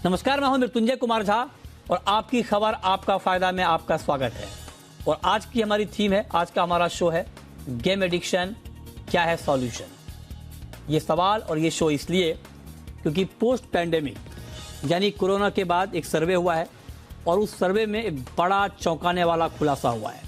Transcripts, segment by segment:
नमस्कार, मैं हूं मृत्युंजय कुमार झा और आपकी खबर आपका फायदा में आपका स्वागत है। और आज की हमारी थीम है, आज का हमारा शो है गेम एडिक्शन क्या है सॉल्यूशन। ये सवाल और ये शो इसलिए क्योंकि पोस्ट पैंडेमिक यानी कोरोना के बाद एक सर्वे हुआ है और उस सर्वे में एक बड़ा चौंकाने वाला खुलासा हुआ है।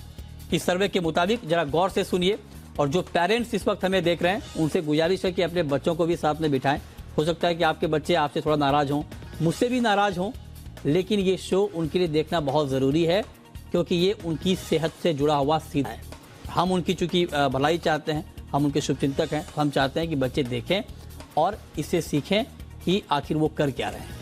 इस सर्वे के मुताबिक जरा गौर से सुनिए और जो पेरेंट्स इस वक्त हमें देख रहे हैं उनसे गुजारिश है कि अपने बच्चों को भी साथ में बिठाएं। हो सकता है कि आपके बच्चे आपसे थोड़ा नाराज हों, मुझसे भी नाराज हों, लेकिन ये शो उनके लिए देखना बहुत ज़रूरी है क्योंकि ये उनकी सेहत से जुड़ा हुआ सीधा है। हम उनकी चूंकि भलाई चाहते हैं, हम उनके शुभचिंतक हैं, तो हम चाहते हैं कि बच्चे देखें और इससे सीखें कि आखिर वो कर क्या रहे हैं।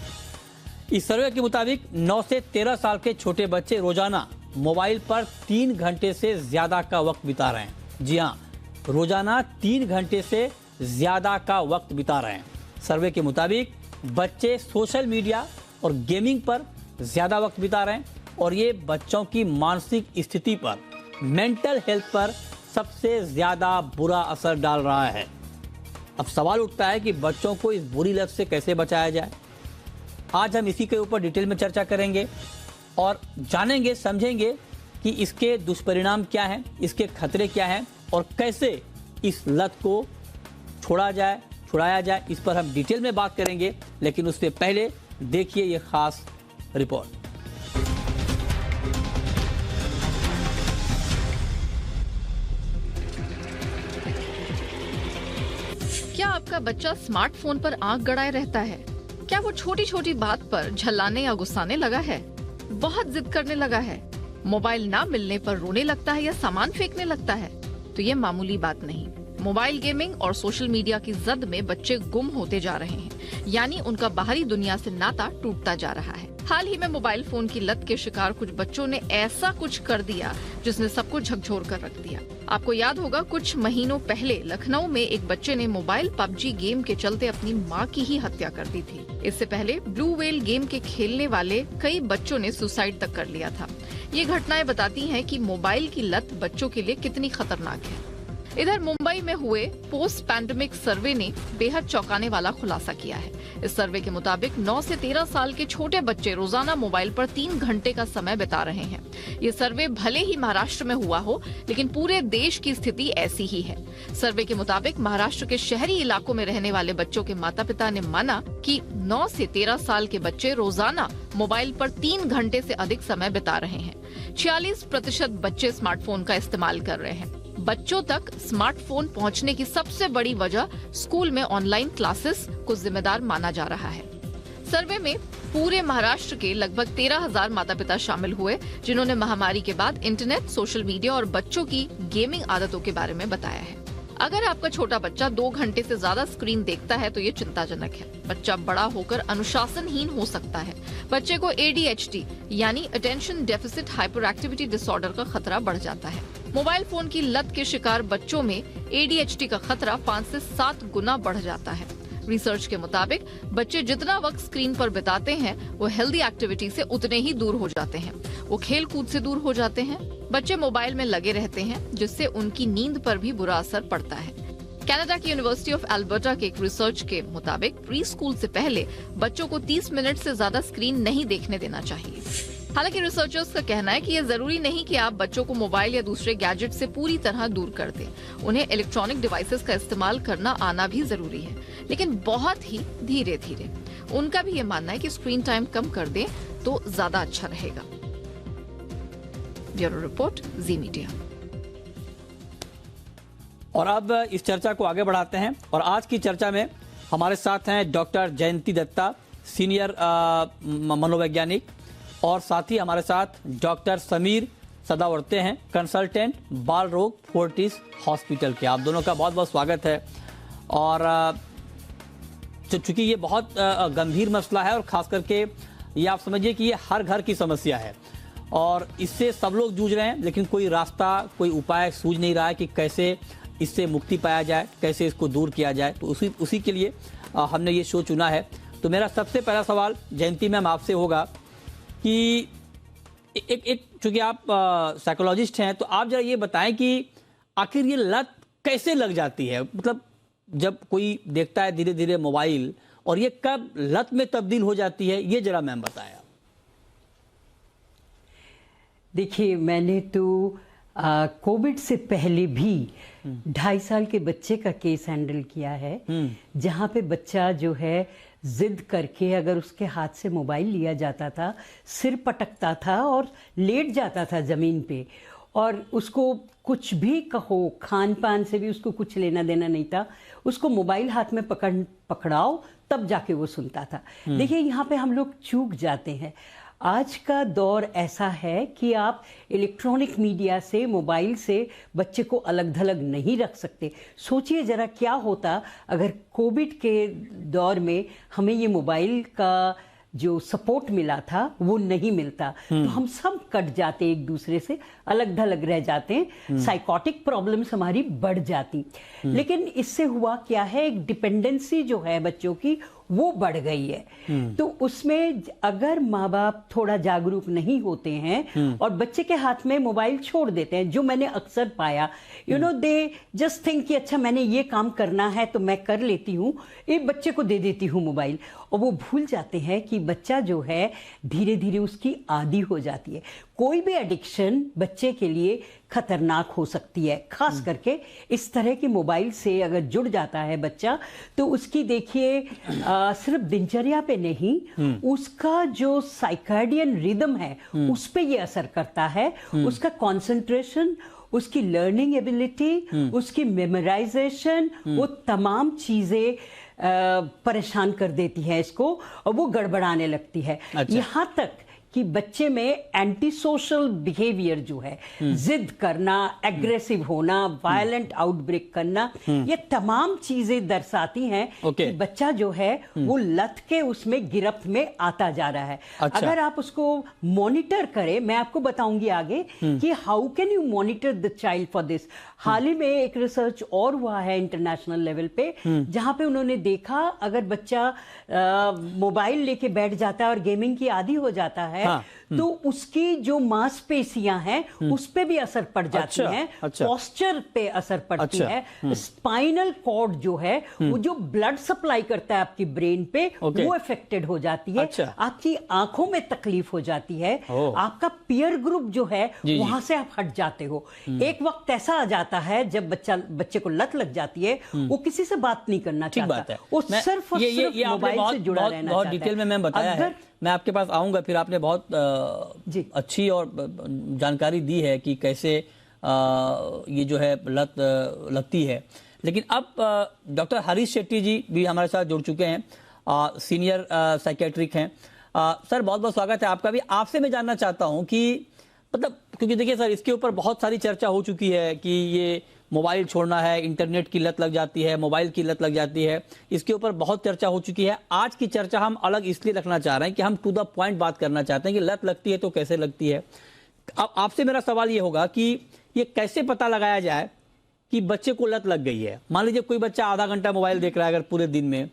इस सर्वे के मुताबिक 9 से 13 साल के छोटे बच्चे रोजाना मोबाइल पर 3 घंटे से ज़्यादा का वक्त बिता रहे हैं। जी हाँ, रोजाना 3 घंटे से ज़्यादा का वक्त बिता रहे हैं। सर्वे के मुताबिक बच्चे सोशल मीडिया और गेमिंग पर ज़्यादा वक्त बिता रहे हैं और ये बच्चों की मानसिक स्थिति पर, मेंटल हेल्थ पर सबसे ज़्यादा बुरा असर डाल रहा है। अब सवाल उठता है कि बच्चों को इस बुरी लत से कैसे बचाया जाए। आज हम इसी के ऊपर डिटेल में चर्चा करेंगे और जानेंगे, समझेंगे कि इसके दुष्परिणाम क्या हैं, इसके खतरे क्या हैं और कैसे इस लत को छुड़ाया जाए। इस पर हम डिटेल में बात करेंगे, लेकिन उससे पहले देखिए ये खास रिपोर्ट। क्या आपका बच्चा स्मार्टफोन पर आंख गड़ाए रहता है? क्या वो छोटी छोटी बात पर झल्लाने या गुस्साने लगा है? बहुत जिद करने लगा है? मोबाइल ना मिलने पर रोने लगता है या सामान फेंकने लगता है? तो ये मामूली बात नहीं। मोबाइल गेमिंग और सोशल मीडिया की जद में बच्चे गुम होते जा रहे हैं, यानी उनका बाहरी दुनिया से नाता टूटता जा रहा है। हाल ही में मोबाइल फोन की लत के शिकार कुछ बच्चों ने ऐसा कुछ कर दिया जिसने सबको झकझोर कर रख दिया। आपको याद होगा, कुछ महीनों पहले लखनऊ में एक बच्चे ने मोबाइल पबजी गेम के चलते अपनी मां की ही हत्या कर दी थी। इससे पहले ब्लू व्हेल गेम के खेलने वाले कई बच्चों ने सुसाइड तक कर लिया था। ये घटनाएं बताती हैं कि मोबाइल की लत बच्चों के लिए कितनी खतरनाक है। इधर मुंबई में हुए पोस्ट पैंडेमिक सर्वे ने बेहद चौंकाने वाला खुलासा किया है। इस सर्वे के मुताबिक 9 से 13 साल के छोटे बच्चे रोजाना मोबाइल पर 3 घंटे का समय बिता रहे हैं। ये सर्वे भले ही महाराष्ट्र में हुआ हो, लेकिन पूरे देश की स्थिति ऐसी ही है। सर्वे के मुताबिक महाराष्ट्र के शहरी इलाकों में रहने वाले बच्चों के माता पिता ने माना कि 9 से 13 साल के बच्चे रोजाना मोबाइल पर 3 घंटे से अधिक समय बिता रहे हैं। 46% बच्चे स्मार्टफोन का इस्तेमाल कर रहे हैं। बच्चों तक स्मार्टफोन पहुंचने की सबसे बड़ी वजह स्कूल में ऑनलाइन क्लासेस को जिम्मेदार माना जा रहा है। सर्वे में पूरे महाराष्ट्र के लगभग 13,000 माता पिता शामिल हुए, जिन्होंने महामारी के बाद इंटरनेट, सोशल मीडिया और बच्चों की गेमिंग आदतों के बारे में बताया है। अगर आपका छोटा बच्चा 2 घंटे से ज्यादा स्क्रीन देखता है तो ये चिंताजनक है। बच्चा बड़ा होकर अनुशासनहीन हो सकता है। बच्चे को ADHD यानी attention deficit hyper activity disorder का खतरा बढ़ जाता है। मोबाइल फोन की लत के शिकार बच्चों में ADHD का खतरा 5 से 7 गुना बढ़ जाता है। रिसर्च के मुताबिक बच्चे जितना वक्त स्क्रीन पर बिताते हैं वो हेल्दी एक्टिविटी से उतने ही दूर हो जाते हैं। वो खेल कूद से दूर हो जाते हैं। बच्चे मोबाइल में लगे रहते हैं, जिससे उनकी नींद पर भी बुरा असर पड़ता है। कनाडा की यूनिवर्सिटी ऑफ एल्बर्टा के एक रिसर्च के मुताबिक प्री स्कूल से पहले बच्चों को 30 मिनट से ज्यादा स्क्रीन नहीं देखने देना चाहिए। हालांकि रिसर्चर्स का कहना है कि यह जरूरी नहीं कि आप बच्चों को मोबाइल या दूसरे गैजेट से पूरी तरह दूर कर दें। उन्हें इलेक्ट्रॉनिक डिवाइसेस का इस्तेमाल करना आना भी जरूरी है, लेकिन बहुत ही धीरे धीरे। उनका भी ये मानना है कि स्क्रीन टाइम कम कर दें तो ज्यादा अच्छा रहेगा। ब्यूरो रिपोर्ट, जी मीडिया। और अब इस चर्चा को आगे बढ़ाते हैं और आज की चर्चा में हमारे साथ हैं डॉक्टर जयंती दत्ता, सीनियर मनोवैज्ञानिक, और साथ ही हमारे साथ डॉक्टर समीर सदावर्ते हैं, कंसल्टेंट बाल रोग फोर्टिस हॉस्पिटल के। आप दोनों का बहुत बहुत स्वागत है। और चूंकि ये बहुत गंभीर मसला है और खास करके ये आप समझिए कि ये हर घर की समस्या है और इससे सब लोग जूझ रहे हैं, लेकिन कोई रास्ता, कोई उपाय सूझ नहीं रहा है कि कैसे इससे मुक्ति पाया जाए, कैसे इसको दूर किया जाए। तो उसी के लिए हमने ये शो चुना है। तो मेरा सबसे पहला सवाल जयंती मैम आपसे होगा कि चूंकि आप साइकोलॉजिस्ट हैं, तो आप जरा ये बताएं कि आखिर ये लत कैसे लग जाती है। मतलब जब कोई देखता है धीरे धीरे मोबाइल और ये कब लत में तब्दील हो जाती है, ये जरा मैम बताया। देखिए, मैंने तो कोविड से पहले भी 2.5 साल के बच्चे का केस हैंडल किया है, जहाँ पे बच्चा जो है जिद करके अगर उसके हाथ से मोबाइल लिया जाता था, सिर पटकता था और लेट जाता था ज़मीन पे, और उसको कुछ भी कहो, खान पान से भी उसको कुछ लेना देना नहीं था, उसको मोबाइल हाथ में पकड़ाओ तब जाके वो सुनता था। देखिए, यहाँ पे हम लोग चूक जाते हैं। आज का दौर ऐसा है कि आप इलेक्ट्रॉनिक मीडिया से, मोबाइल से बच्चे को अलग थलग नहीं रख सकते। सोचिए जरा क्या होता अगर कोविड के दौर में हमें ये मोबाइल का जो सपोर्ट मिला था वो नहीं मिलता, तो हम सब कट जाते, एक दूसरे से अलग थलग रह जाते, साइकोटिक प्रॉब्लम्स हमारी बढ़ जाती। लेकिन इससे हुआ क्या है, एक डिपेंडेंसी जो है बच्चों की वो बढ़ गई है। तो उसमें अगर माँ बाप थोड़ा जागरूक नहीं होते हैं और बच्चे के हाथ में मोबाइल छोड़ देते हैं, जो मैंने अक्सर पाया, दे जस्ट थिंक कि अच्छा मैंने ये काम करना है तो मैं कर लेती हूँ, एक बच्चे को दे देती हूँ मोबाइल, और वो भूल जाते हैं कि बच्चा जो है धीरे धीरे उसकी आदी हो जाती है। कोई भी एडिक्शन बच्चे के लिए खतरनाक हो सकती है, खास करके इस तरह की मोबाइल से अगर जुड़ जाता है बच्चा, तो उसकी देखिए सिर्फ दिनचर्या पे नहीं, उसका जो साइकार्डियन रिदम है उस पे ये असर करता है। उसका कंसंट्रेशन, उसकी लर्निंग एबिलिटी, उसकी मेमोराइजेशन, वो तमाम चीजें परेशान कर देती है इसको, और वो गड़बड़ाने लगती है। अच्छा। यहाँ तक कि बच्चे में एंटी सोशल बिहेवियर जो है, जिद करना, एग्रेसिव होना, वायलेंट आउटब्रेक करना, ये तमाम चीजें दर्शाती हैं कि बच्चा जो है वो लत के उसमें गिरफ्त में आता जा रहा है। अच्छा। अगर आप उसको मॉनिटर करें, मैं आपको बताऊंगी आगे कि how can you monitor the child for this. हाल ही में एक रिसर्च और हुआ है इंटरनेशनल लेवल पे, जहां पे उन्होंने देखा अगर बच्चा मोबाइल लेके बैठ जाता है और गेमिंग की आदी हो जाता है, हाँ, तो उसकी जो मांसपेशियां हैं उस पे भी असर पड़ जाती हैं, पोस्चर पे असर पड़ती है, स्पाइनल कॉर्ड जो है वो जो ब्लड सप्लाई करता है आपकी ब्रेन पे, वो इफेक्टेड हो जाती है। आपकी आंखों में तकलीफ हो जाती है, आपका पीयर ग्रुप जो है वहां से आप हट जाते हो। एक वक्त ऐसा आ जाता है जब बच्चे को लत लग जाती है, वो किसी से बात नहीं करना चाहता, वो सिर्फ और सिर्फ मोबाइल से जुड़ा रहना चाहता है। बहुत डिटेल में मैं बताया है, मैं आपके पास आऊंगा फिर। आपने बहुत अच्छी और जानकारी दी है कि कैसे ये जो है लत लगती है। लेकिन अब डॉक्टर हरीश शेट्टी जी भी हमारे साथ जुड़ चुके हैं, सीनियर साइकेट्रिक हैं। सर, बहुत बहुत स्वागत है आपका भी। आपसे मैं जानना चाहता हूं कि मतलब, क्योंकि देखिए सर, इसके ऊपर बहुत सारी चर्चा हो चुकी है कि ये मोबाइल छोड़ना है, इंटरनेट की लत लग जाती है, मोबाइल की लत लग जाती है, इसके ऊपर बहुत चर्चा हो चुकी है। आज की चर्चा हम अलग इसलिए रखना चाह रहे हैं कि हम टू द पॉइंट बात करना चाहते हैं कि लत लगती है तो कैसे लगती है। अब आपसे मेरा सवाल ये होगा कि ये कैसे पता लगाया जाए कि बच्चे को लत लग गई है। मान लीजिए कोई बच्चा आधा घंटा मोबाइल देख रहा है अगर पूरे दिन में,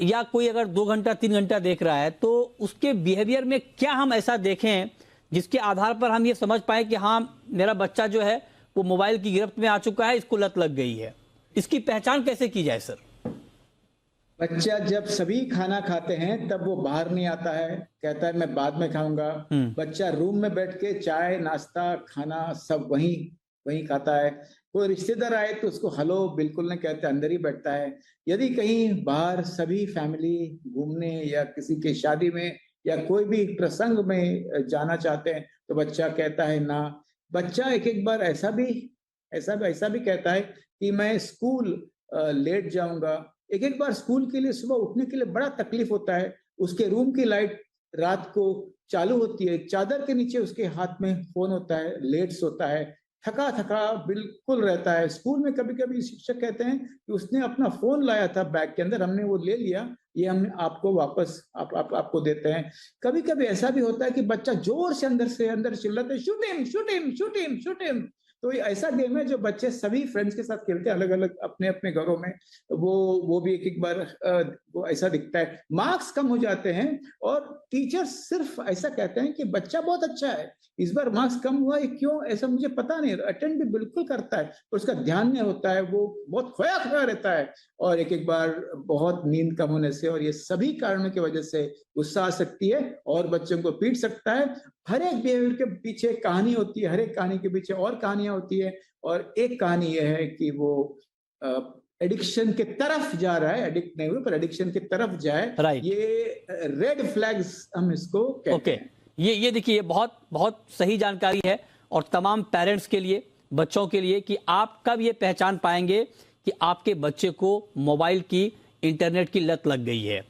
या कोई अगर 2 घंटा 3 घंटा देख रहा है, तो उसके बिहेवियर में क्या हम ऐसा देखें जिसके आधार पर हम ये समझ पाए कि हाँ, मेरा बच्चा जो है वो मोबाइल की गिरफ्त में आ चुका है, इसको लत लग गई है। इसकी पहचान कैसे की जाए सर? बच्चा जब सभी खाना खाते हैं तब वो बाहर नहीं आता है, कहता है मैं बाद में खाऊंगा। बच्चा रूम में बैठ के चाय, नाश्ता, खाना सब वहीं खाता है। कोई रिश्तेदार आए तो उसको हेलो बिल्कुल नहीं कहते, अंदर ही बैठता है। यदि कहीं बाहर सभी फैमिली घूमने या किसी के शादी में या कोई भी प्रसंग में जाना चाहते हैं तो बच्चा कहता है ना। बच्चा एक बार ऐसा भी कहता है कि मैं स्कूल लेट जाऊंगा। एक बार स्कूल के लिए सुबह उठने के लिए बड़ा तकलीफ होता है। उसके रूम की लाइट रात को चालू होती है, चादर के नीचे उसके हाथ में फोन होता है, लेट सोता है, थका बिल्कुल रहता है। स्कूल में कभी कभी शिक्षक कहते हैं कि उसने अपना फोन लाया था बैग के अंदर, हमने वो ले लिया, ये हमने आपको वापस आपको देते हैं। कभी कभी ऐसा भी होता है कि बच्चा जोर से अंदर चिल्लाता है, shoot him shoot him shoot him shoot him. तो ये ऐसा गेम है जो बच्चे सभी फ्रेंड्स के साथ खेलते हैं, अलग अलग अपने अपने घरों में। वो भी एक बार वो ऐसा दिखता है, मार्क्स कम हो जाते हैं और टीचर सिर्फ ऐसा कहते हैं कि बच्चा बहुत अच्छा है, इस बार मार्क्स कम हुआ है, क्यों ऐसा मुझे पता नहीं, अटेंड भी बिल्कुल करता है, और उसका ध्यान नहीं होता है, वो बहुत खोया खोया रहता है, और एक बार बहुत नींद कम होने से और ये सभी कारणों की वजह से गुस्सा आ सकती है और बच्चों को पीट सकता है। हर एक बिहेवियर के पीछे एक कहानी होती है, हर एक कहानी के पीछे और कहानियां होती है, और एक कहानी यह है कि वो एडिक्शन के तरफ जा रहा है, एडिक्ट नहीं हुए पर एडिक्शन की तरफ जाए। Right. ये रेड फ्लैग्स हम इसको कहते हैं। ये देखिए, ये बहुत बहुत सही जानकारी है, और तमाम पेरेंट्स के लिए, बच्चों के लिए, कि आप कब ये पहचान पाएंगे कि आपके बच्चे को मोबाइल की, इंटरनेट की लत लग गई है।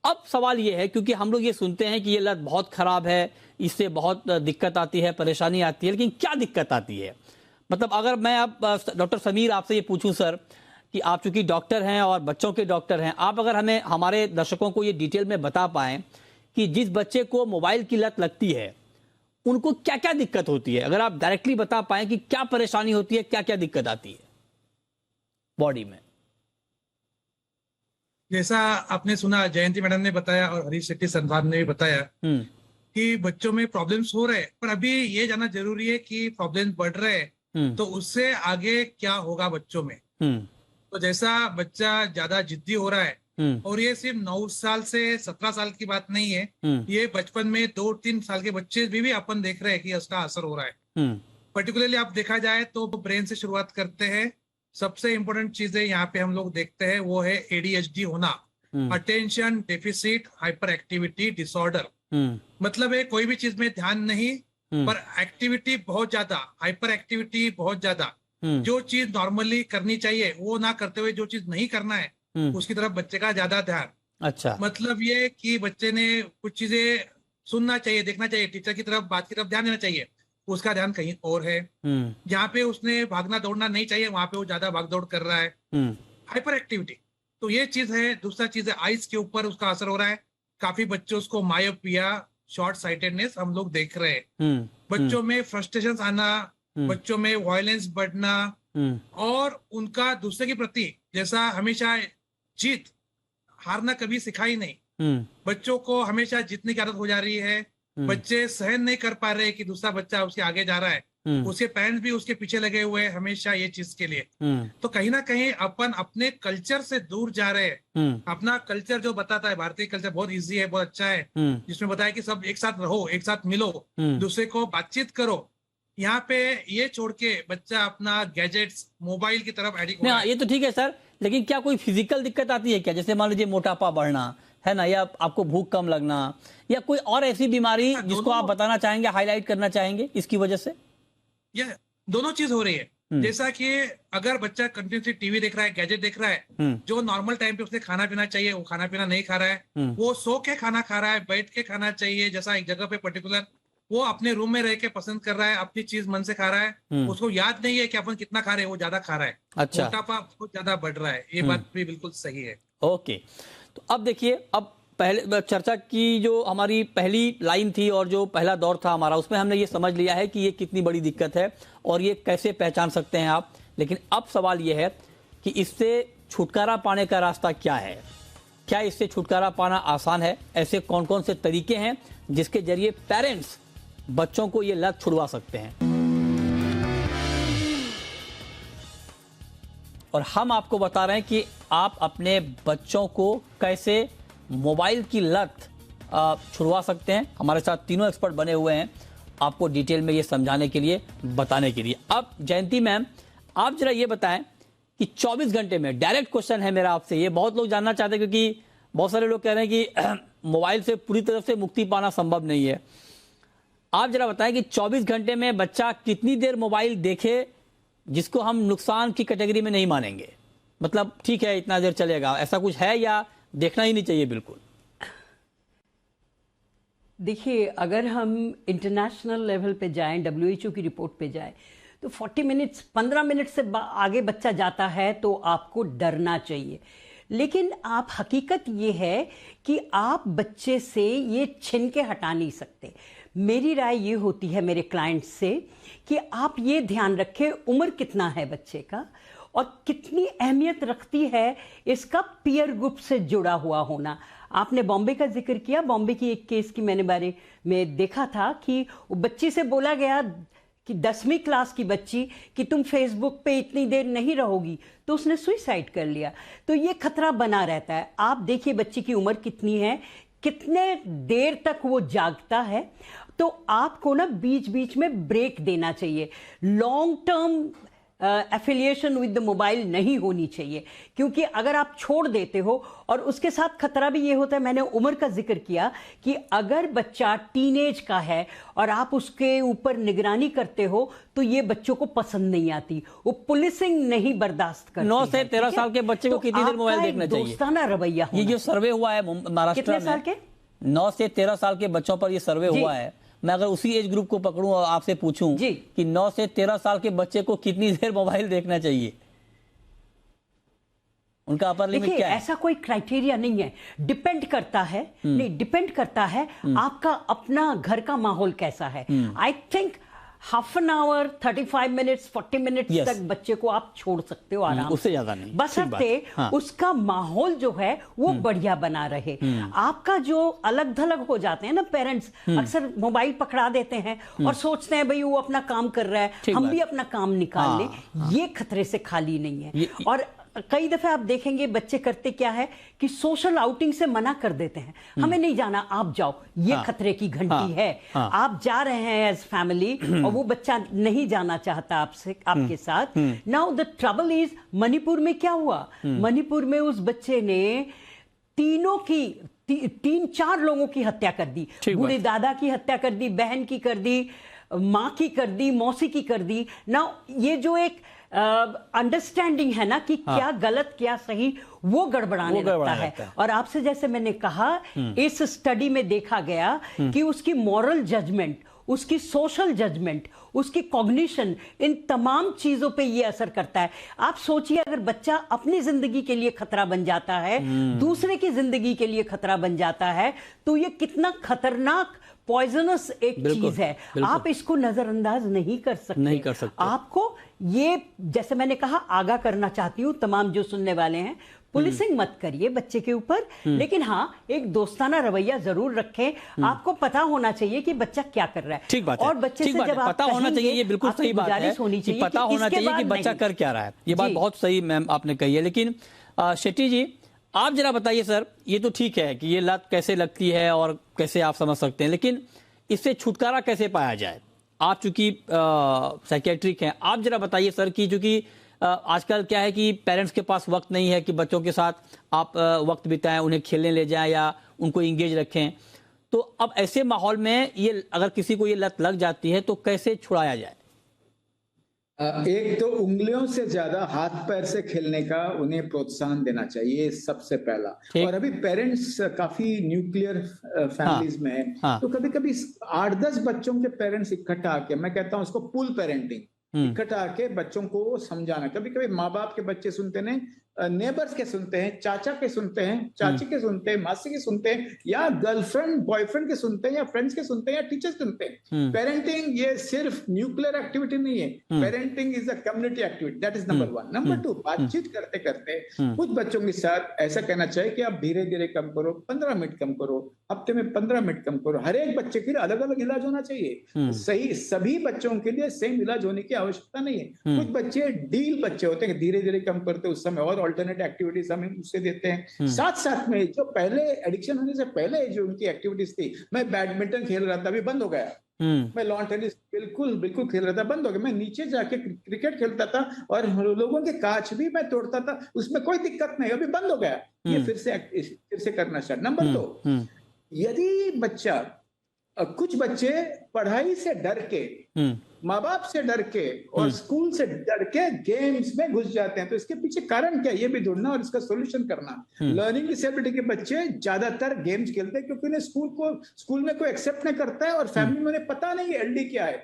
अब सवाल ये है, क्योंकि हम लोग ये सुनते हैं कि ये लत बहुत खराब है, इससे बहुत दिक्कत आती है, परेशानी आती है, लेकिन क्या दिक्कत आती है? मतलब अगर मैं अब डॉक्टर समीर आपसे ये पूछूं सर, कि आप चूंकि डॉक्टर हैं और बच्चों के डॉक्टर हैं, आप अगर हमें, हमारे दर्शकों को ये डिटेल में बता पाएं कि जिस बच्चे को मोबाइल की लत लगती है उनको क्या क्या दिक्कत होती है, अगर आप डायरेक्टली बता पाएं कि क्या परेशानी होती है, क्या क्या दिक्कत आती है बॉडी में। जैसा आपने सुना, जयंती मैडम ने बताया और हरीश शेट्टी संवाद ने भी बताया कि बच्चों में प्रॉब्लम्स हो रहे हैं, पर अभी ये जानना जरूरी है कि प्रॉब्लम्स बढ़ रहे हैं तो उससे आगे क्या होगा बच्चों में। तो जैसा बच्चा ज्यादा जिद्दी हो रहा है, और ये सिर्फ 9 साल से 17 साल की बात नहीं है, ये बचपन में 2-3 साल के बच्चे भी अपन देख रहे हैं कि उसका असर हो रहा है। पर्टिकुलरली आप देखा जाए तो ब्रेन से शुरुआत करते हैं। सबसे इंपॉर्टेंट चीजें यहाँ पे हम लोग देखते हैं वो है ADHD होना, attention deficit hyper activity disorder. मतलब है कोई भी चीज में ध्यान नहीं, पर एक्टिविटी बहुत ज्यादा, हाइपर एक्टिविटी बहुत ज्यादा, जो चीज नॉर्मली करनी चाहिए वो ना करते हुए जो चीज नहीं करना है उसकी तरफ बच्चे का ज्यादा ध्यान। अच्छा, मतलब ये कि बच्चे ने कुछ चीजें सुनना चाहिए, देखना चाहिए, टीचर की तरफ, बात की तरफ ध्यान देना चाहिए, उसका ध्यान कहीं और है। जहाँ पे उसने भागना दौड़ना नहीं चाहिए वहां पे वो ज्यादा भाग दौड़ कर रहा है, हाइपर एक्टिविटी। तो ये चीज है। दूसरा चीज है आइज के ऊपर उसका असर हो रहा है। काफी बच्चों को मायोपिया, शॉर्ट साइटेडनेस हम लोग देख रहे हैं। बच्चों में फ्रस्ट्रेशन आना, बच्चों में वायलेंस बढ़ना, और उनका दूसरे के प्रति जैसा हमेशा जीत, हारना कभी सिखा ही नहीं। बच्चों को हमेशा जीतने की आदत हो जा रही है। बच्चे सहन नहीं कर पा रहे कि दूसरा बच्चा उसके आगे जा रहा है, उसके पेरेंट्स भी उसके पीछे लगे हुए हैं हमेशा ये चीज के लिए। तो कहीं ना कहीं अपन अपने कल्चर से दूर जा रहे हैं। अपना कल्चर जो बताता है, भारतीय कल्चर बहुत इजी है, बहुत अच्छा है, जिसमें बताया कि सब एक साथ रहो, एक साथ मिलो, दूसरे को बातचीत करो। यहाँ पे ये छोड़ के बच्चा अपना गैजेट्स, मोबाइल की तरफ एडिक्ट हो रहा है। ये तो ठीक है सर, लेकिन क्या कोई फिजिकल दिक्कत आती है क्या? जैसे मान लीजिए मोटापा बढ़ना है ना, या आपको भूख कम लगना, या कोई और ऐसी बीमारी जिसको आप बताना चाहेंगे, हाईलाइट करना चाहेंगे इसकी वजह से? ये दोनों चीज हो रही है। जैसा कि अगर बच्चा कंटिन्यूसली टीवी देख रहा है, गैजेट देख रहा है, जो नॉर्मल टाइम पे उसने खाना पीना चाहिए वो खाना पीना नहीं खा रहा है, वो सो के खाना खा रहा है, बैठ के खाना चाहिए जैसा एक जगह पे पर्टिकुलर, वो अपने रूम में रह के पसंद कर रहा है, अपनी चीज मन से खा रहा है, उसको याद नहीं है कि अपन कितना खा रहे हैं, वो ज्यादा खा रहा है। अच्छा, मोटापा बहुत ज्यादा बढ़ रहा है। ये बात भी बिल्कुल सही है। ओके, तो अब देखिए, अब पहले चर्चा की जो हमारी पहली लाइन थी और जो पहला दौर था हमारा, उसमें हमने ये समझ लिया है कि ये कितनी बड़ी दिक्कत है और ये कैसे पहचान सकते हैं आप। लेकिन अब सवाल ये है कि इससे छुटकारा पाने का रास्ता क्या है? क्या इससे छुटकारा पाना आसान है? ऐसे कौन कौन से तरीके हैं जिसके जरिए पेरेंट्स बच्चों को ये लत छुड़वा सकते हैं? और हम आपको बता रहे हैं कि आप अपने बच्चों को कैसे मोबाइल की लत छुड़वा सकते हैं। हमारे साथ तीनों एक्सपर्ट बने हुए हैं आपको डिटेल में ये समझाने के लिए, बताने के लिए। अब जयंती मैम, आप जरा ये बताएं कि 24 घंटे में, डायरेक्ट क्वेश्चन है मेरा आपसे, ये बहुत लोग जानना चाहते हैं क्योंकि बहुत सारे लोग कह रहे हैं कि मोबाइल से पूरी तरह से मुक्ति पाना संभव नहीं है। आप जरा बताएं कि 24 घंटे में बच्चा कितनी देर मोबाइल देखे जिसको हम नुकसान की कैटेगरी में नहीं मानेंगे? मतलब ठीक है इतना देर चलेगा, ऐसा कुछ है या देखना ही नहीं चाहिए बिल्कुल? देखिए, अगर हम इंटरनेशनल लेवल पे जाएं, WHO की रिपोर्ट पे जाएं, तो 40 मिनट्स, 15 मिनट से आगे बच्चा जाता है तो आपको डरना चाहिए। लेकिन आप, हकीकत ये है कि आप बच्चे से ये छीन के हटा नहीं सकते। मेरी राय ये होती है मेरे क्लाइंट्स से कि आप ये ध्यान रखें उम्र कितना है बच्चे का और कितनी अहमियत रखती है इसका पीयर ग्रुप से जुड़ा हुआ होना। आपने बॉम्बे का जिक्र किया, बॉम्बे की एक केस की मैंने बारे में देखा था कि बच्ची से बोला गया कि 10वीं क्लास की बच्ची कि तुम फेसबुक पे इतनी देर नहीं रहोगी, तो उसने सुसाइड कर लिया। तो ये खतरा बना रहता है। आप देखिए बच्ची की उम्र कितनी है, कितने देर तक वो जागता है, तो आपको ना बीच बीच में ब्रेक देना चाहिए। Long term affiliation with the mobile नहीं होनी चाहिए, क्योंकि अगर आप छोड़ देते हो, और उसके साथ खतरा भी ये होता है, मैंने उम्र का जिक्र किया कि अगर बच्चा टीनेज का है और आप उसके ऊपर निगरानी करते हो तो ये बच्चों को पसंद नहीं आती, वो पुलिसिंग नहीं बर्दाश्त करती। 9 से 13 साल के बच्चे को कितनी देर मोबाइल देखना चाहिए? दोस्ताना रवैया। ये जो सर्वे हुआ है महाराष्ट्र कितने में, साल के? 9 से 13 साल के बच्चों पर ये सर्वे हुआ है। मैं अगर उसी एज ग्रुप को पकड़ूं और आपसे पूछूं कि 9 से 13 साल के बच्चे को कितनी देर मोबाइल देखना चाहिए, उनका अपर लिमिट क्या है? ऐसा कोई क्राइटेरिया नहीं है, डिपेंड करता है। नहीं, डिपेंड करता है आपका अपना घर का माहौल कैसा है। I think half an hour, 35 minutes, 40 minutes तक बच्चे को आप छोड़ सकते हो आराम, उससे ज्यादा नहीं, बशर्ते उसका माहौल जो है वो बढ़िया बना रहे। आपका जो अलग थलग हो जाते हैं ना पेरेंट्स, अक्सर मोबाइल पकड़ा देते हैं और सोचते हैं भाई वो अपना काम कर रहा है, हम भी अपना काम निकाल लें। ये खतरे से खाली नहीं है। और कई दफे आप देखेंगे बच्चे करते क्या है कि सोशल आउटिंग से मना कर देते हैं, हमें नहीं जाना, आप जाओ, ये खतरे की घंटी है। आप जा रहे हैं एज फैमिली और वो बच्चा नहीं जाना चाहता आपसे, आपके साथ। Now the trouble is, Manipur में क्या हुआ? मणिपुर में उस बच्चे ने तीनों की 3-4 लोगों की हत्या कर दी। बूढ़े दादा की हत्या कर दी, बहन की कर दी, माँ की कर दी, मौसी की कर दी। नाउ ये जो एक अंडरस्टैंडिंग है ना कि क्या गलत क्या सही, वो गड़बड़ाने लगता है। और आपसे जैसे मैंने कहा, इस स्टडी में देखा गया कि उसकी मॉरल जजमेंट, उसकी सोशल जजमेंट, उसकी कॉग्निशन, इन तमाम चीजों पे ये असर करता है। आप सोचिए अगर बच्चा अपनी जिंदगी के लिए खतरा बन जाता है, दूसरे की जिंदगी के लिए खतरा बन जाता है, तो ये कितना खतरनाक पॉइजनस एक चीज है। आप इसको नजरअंदाज नहीं कर सकते। आपको ये, जैसे मैंने कहा, आगाह करना चाहती हूं तमाम जो सुनने वाले हैं, पुलिसिंग मत करिए बच्चे के ऊपर, लेकिन हाँ एक दोस्ताना रवैया जरूर रखें। आपको पता होना चाहिए कि बच्चा क्या कर रहा है। ठीक बात है। और बच्चे से जब आप पता होना चाहिए, ये बिल्कुल सही बात है कि पता होना चाहिए कि बच्चा कर क्या रहा है। ये बात बहुत सही मैम आपने कही है। लेकिन शेट्टी जी, आप जरा बताइए सर, ये तो ठीक है कि ये लत कैसे लगती है और कैसे आप समझ सकते हैं, लेकिन इससे छुटकारा कैसे पाया जाए? आप चूंकि साइकेट्रिक हैं, आप जरा बताइए सर कि चूंकि आजकल क्या है कि पेरेंट्स के पास वक्त नहीं है कि बच्चों के साथ आप वक्त बिताएं, उन्हें खेलने ले जाएं या उनको इंगेज रखें, तो अब ऐसे माहौल में ये अगर किसी को ये लत लग जाती है तो कैसे छुड़ाया जाए? एक तो उंगलियों से ज्यादा हाथ पैर से खेलने का उन्हें प्रोत्साहन देना चाहिए, सबसे पहला। और अभी पेरेंट्स काफी न्यूक्लियर फैमिलीज में है, तो कभी कभी 8-10 बच्चों के पेरेंट्स इकट्ठा आके, मैं कहता हूं उसको पूल पेरेंटिंग, इकट्ठा आके बच्चों को समझाना। कभी कभी माँ बाप के बच्चे सुनते नहीं, नेबर्स के सुनते हैं, चाचा के सुनते हैं, चाची के सुनते हैं, मासी के सुनते हैं, या गर्लफ्रेंड बॉयफ्रेंड के सुनते हैं, या फ्रेंड्स के सुनते हैं, या टीचर्स सुनते हैं। पेरेंटिंग ये सिर्फ न्यूक्लियर एक्टिविटी नहीं है, parenting is a community activity, that is number 1। Number 2, बातचीत करते करते कुछ बच्चों के साथ ऐसा कहना चाहिए कि आप धीरे धीरे कम करो, 15 मिनट कम करो, हफ्ते में 15 मिनट कम करो। हर एक बच्चे के लिए अलग अलग इलाज होना चाहिए, सही सभी बच्चों के लिए सेम इलाज होने की आवश्यकता नहीं है। कुछ बच्चे डील बच्चे होते हैं, धीरे धीरे कम करते, उस समय और अल्टरनेट एक्टिविटीज हम उससे देते हैं। साथ साथ में जो पहले एडिक्शन होने से पहले जो उनकी एक्टिविटीज थी, मैं बैडमिंटन खेल रहा था, अभी बंद हो गया। मैं लॉन टेनिस बिल्कुल खेल रहा था, बंद हो गया। मैं नीचे जाके क्रिकेट खेलता था और लोगों के कांच भी मैं तोड़ता था, उसमें कोई दिक्कत नहीं, अभी बंद हो गया। ये फिर से करना स्टार्ट। नंबर 2, यदि बच्चा, कुछ बच्चे पढ़ाई से डर के, माँ बाप से डर के और स्कूल से डर के गेम्स में घुस जाते हैं, तो इसके पीछे कारण क्या है ये भी ढूंढना और इसका सॉल्यूशन करना। लर्निंग डिसेबिलिटी के बच्चे ज्यादातर गेम्स खेलते हैं क्योंकि उन्हें स्कूल में कोई एक्सेप्ट नहीं करता है और फैमिली में उन्हें पता नहीं है एलडी क्या है।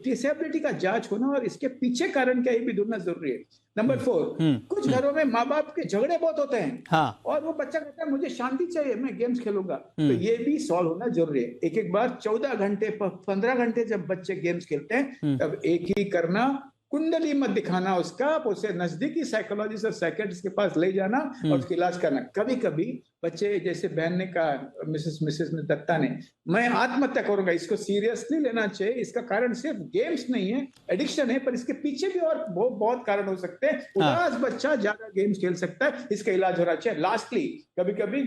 डिसेबिलिटी का जांच होना और इसके पीछे कारण क्या, ये भी ढूंढना जरूरी है। नंबर 4, कुछ घरों में माँ बाप के झगड़े बहुत होते हैं। हाँ। और वो बच्चा कहता है मुझे शांति चाहिए, मैं गेम्स खेलूंगा। तो ये भी सॉल्व होना जरूरी है। एक एक बार 14 घंटे 15 घंटे जब बच्चे गेम्स खेलते हैं तब एक ही करना, कुंडली मत दिखाना उसका, उसे नजदीकी साइकोलॉजिस्ट और साइकियाट्रिस्ट के पास ले जाना और उसका इलाज करना। कभी कभी बच्चे, जैसे बहन ने कहा, मिसेस दत्ता ने, मैं आत्महत्या करूंगा, इसको सीरियसली लेना चाहिए। इसका कारण सिर्फ गेम्स नहीं है, एडिक्शन है, पर इसके पीछे भी और बहुत कारण हो सकते हैं। उदास बच्चा ज्यादा गेम्स खेल सकता है, इसका इलाज होना चाहिए। लास्टली, कभी कभी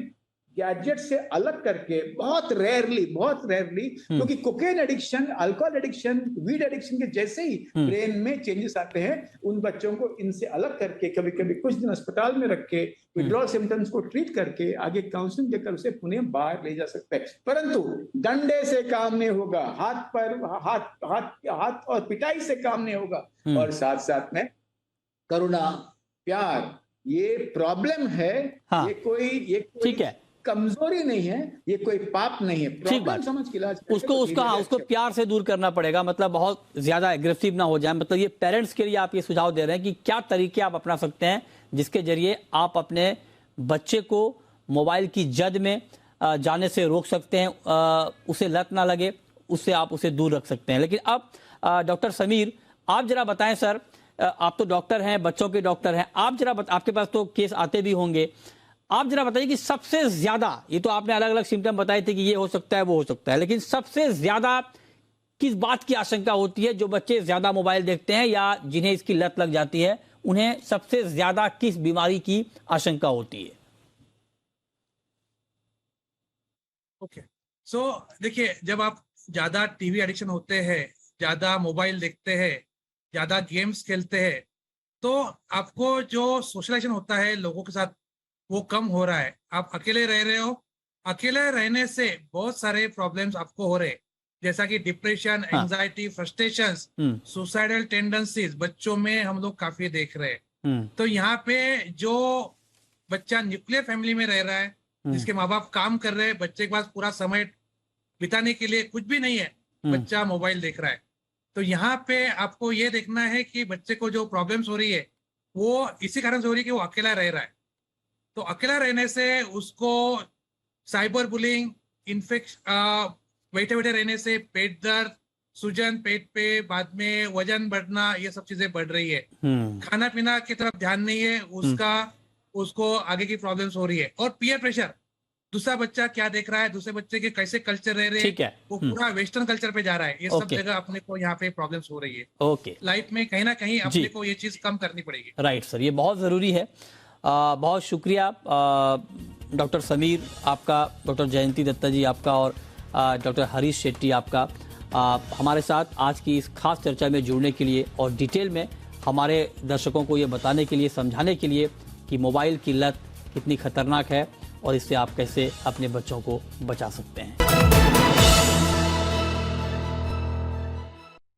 गैजेट से अलग करके, बहुत रेयरली क्योंकि cocaine addiction, alcohol addiction, weed addiction के जैसे ही ब्रेन में चेंजेस आते हैं, उन बच्चों को इनसे अलग करके कभी कभी कुछ दिन अस्पताल में रख के विड्रॉल सिम्टम्स को ट्रीट करके आगे काउंसलिंग देकर उसे पुनः बाहर ले जा सकते हैं। परंतु डंडे से काम नहीं होगा, हाथ और पिटाई से काम नहीं होगा, और साथ साथ में करुणा, प्यार, ये प्रॉब्लम है। हाँ। ये कोई ठीक है, कमजोरी नहीं है, ये कोई पाप नहीं है। ठीक बात। समझ के इलाज उसको प्यार से दूर करना पड़ेगा, मतलब बहुत ज्यादा एग्रेसिव ना हो जाए। मतलब ये पेरेंट्स के लिए आप ये सुझाव दे रहे हैं कि क्या तरीके आप अपना सकते हैं जिसके जरिए आप अपने बच्चे को मोबाइल की जद में जाने से रोक सकते हैं, उसे लत ना लगे, उससे आप उसे दूर रख सकते हैं। लेकिन अब डॉक्टर समीर, आप जरा बताएं सर, आप तो डॉक्टर हैं, बच्चों के डॉक्टर हैं, आप जरा आपके पास तो केस आते भी होंगे, आप जरा बताइए कि सबसे ज्यादा, ये तो आपने अलग अलग सिम्टम बताए थे कि ये हो सकता है, वो हो सकता है, लेकिन सबसे ज्यादा किस बात की आशंका होती है? जो बच्चे ज्यादा मोबाइल देखते हैं या जिन्हें इसकी लत लग जाती है, उन्हें सबसे ज्यादा किस बीमारी की आशंका होती है? ओके, सो देखिए, जब आप ज्यादा टीवी एडिक्शन होते हैं, ज्यादा मोबाइल देखते हैं, ज्यादा गेम्स खेलते हैं, तो आपको जो सोशलाइजेशन होता है लोगों के साथ, वो कम हो रहा है। आप अकेले रह रहे हो, अकेले रहने से बहुत सारे प्रॉब्लम्स आपको हो रहे हैं, जैसा कि depression, anxiety, frustrations, suicidal tendencies बच्चों में हम लोग काफी देख रहे हैं। तो यहाँ पे जो बच्चा न्यूक्लियर फैमिली में रह रहा है, जिसके माँ बाप काम कर रहे हैं, बच्चे के पास पूरा समय बिताने के लिए कुछ भी नहीं है, बच्चा मोबाइल देख रहा है, तो यहाँ पे आपको ये देखना है कि बच्चे को जो प्रॉब्लम्स हो रही है वो इसी कारण से हो रही है कि वो अकेला रह रहा है। तो अकेला रहने से उसको साइबर बुलिंग, बैठे बैठे रहने से पेट दर्द, सूजन पेट पे, बाद में वजन बढ़ना, ये सब चीजें बढ़ रही है। खाना पीना की तरफ ध्यान नहीं है उसको आगे की प्रॉब्लम्स हो रही है। और पीयर प्रेशर, दूसरा बच्चा क्या देख रहा है, दूसरे बच्चे के कैसे कल्चर रह रहे हैं, वो पूरा वेस्टर्न कल्चर पे जा रहा है। ये सब जगह अपने को यहाँ पे प्रॉब्लम्स हो रही है। ओके, लाइफ में कहीं ना कहीं अपने को ये चीज कम करनी पड़ेगी। राइट सर, ये बहुत जरूरी है। बहुत शुक्रिया डॉक्टर समीर आपका, डॉक्टर जयंती दत्ता जी आपका, और डॉक्टर हरीश शेट्टी आपका, हमारे साथ आज की इस खास चर्चा में जुड़ने के लिए और डिटेल में हमारे दर्शकों को ये बताने के लिए, समझाने के लिए कि मोबाइल की लत कितनी खतरनाक है और इससे आप कैसे अपने बच्चों को बचा सकते हैं।